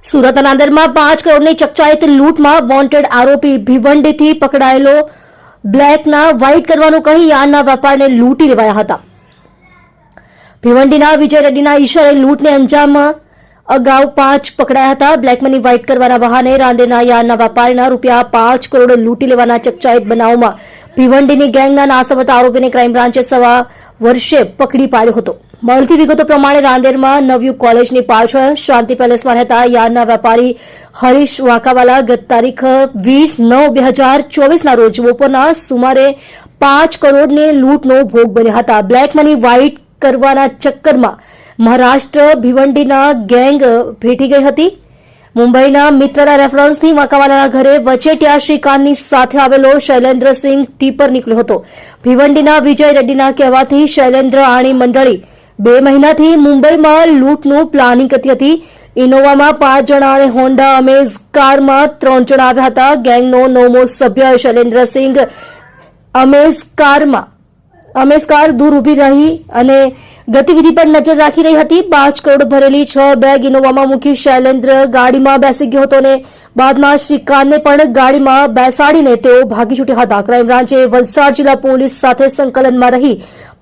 સુરત નાંદેડમાં 5 કરોડની ચકચારિત લૂંટમાં વોન્ટેડ આરોપી ભિવંડીથી પકડાયેલો બ્લેકના વ્હાઇટ કરવાનું કહી યાર્ડના વેપારને લૂંટી લેવાયા હતા. ભિવંડીના વિજય રેડ્ડીના ઈશારે લૂંટને અંજામ અગાઉ 5 પકડાયા હતા. બ્લેક મની વ્હાઇટ કરવાના બહાને રાંદેરના યાર્ડના વેપારીના રૂપિયા 5 કરોડ લૂંટી લેવાના ચકચારિત બનાવમાં ભિવંડીની ગેંગના નાસમત આરોપીને ક્રાઇમ બ્રાન્ચે સવા વર્ષે પકડી પાડ્યો હતો. મળતી વિગતો પ્રમાણે રાંદેરમાં નવયુગ કોલેજની પાછળ શાંતિ પેલેસમાં રહેતા યાર્ડના વેપારી હરીશ વાંકાવાલા ગત તારીખ 20/9/2024ના રોજ બપોરના સુમારે 5 કરોડની લૂંટનો ભોગ બન્યા હતા. બ્લેક મની વ્હાઇટ કરવાના ચક્કરમાં મહારાષ્ટ્ર ભિવંડીના ગેંગ ભેટી ગઈ હતી. મુંબઈના મિત્રના રેફરન્સથી વાંકાવાલાના ઘરે વચેટિયા શ્રીકાંતની સાથે આવેલો શૈલેન્દ્રસિંહ ટીપર નીકળ્યો હતો. ભિવંડીના વિજય રેડ્ડીના કહેવાથી શૈલેન્દ્ર આણી મંડળી 2 મહિનાથી મુંબઈમાં લૂંટનું પ્લાનિંગ કરતી હતી. ઇનોવામાં 5 જણા અને હોન્ડા અમેઝ કારમાં 3 જણા આવ્યા હતા. ગેંગનો 9મો સભ્ય શૈલેન્દ્રસિંહ અમેઝ કાર દૂર ઉભી રહી અને ગતિવિધિ પર નજર રાખી રહી હતી. 5 કરોડ ભરેલી 6 બેગ ઇનોવામાં મૂકી શૈલેન્દ્ર ગાડીમાં બેસી ગયો હતો અને બાદમાં શ્રીકાંતને પણ ગાડીમાં બેસાડીને તેઓ ભાગી છૂટ્યા હતા. ક્રાઇમ બ્રાન્ચે વલસાડ જિલ્લા પોલીસ સાથે સંકલનમાં રહી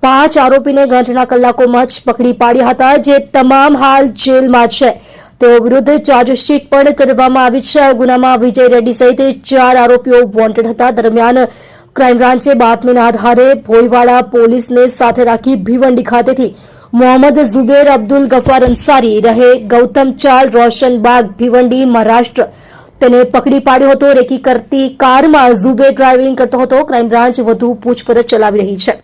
5 આરોપીને ગણતરીના કલાકોમાં જ પકડી પાડ્યા હતા, જે તમામ હાલ જેલમાં છે. તેઓ વિરુદ્ધ ચાર્જશીટ પણ કરવામાં આવી છે. ગુનામાં વિજય રેડ્ડી સહિત 4 આરોપીઓ વોન્ટેડ હતા. દરમિયાન ક્રાઇમ બ્રાન્ચે બાતમીના આધારે ભોઈવાડા પોલીસને સાથે રાખી ભિવંડી ખાતેથી મોહમ્મદ ઝુબેર અબ્દુલ ગફાર અંસારી રહે ગૌતમ ચાલ રોશનબાગ ભિવંડી મહારાષ્ટ્ર તેને પકડી પાડ્યો હતો. રેકી કરતી કારમાં ઝુબેર ડ્રાઇવિંગ કરતો હતો. ક્રાઇમ બ્રાન્ચ વધુ પૂછપરછ ચલાવી રહી છે.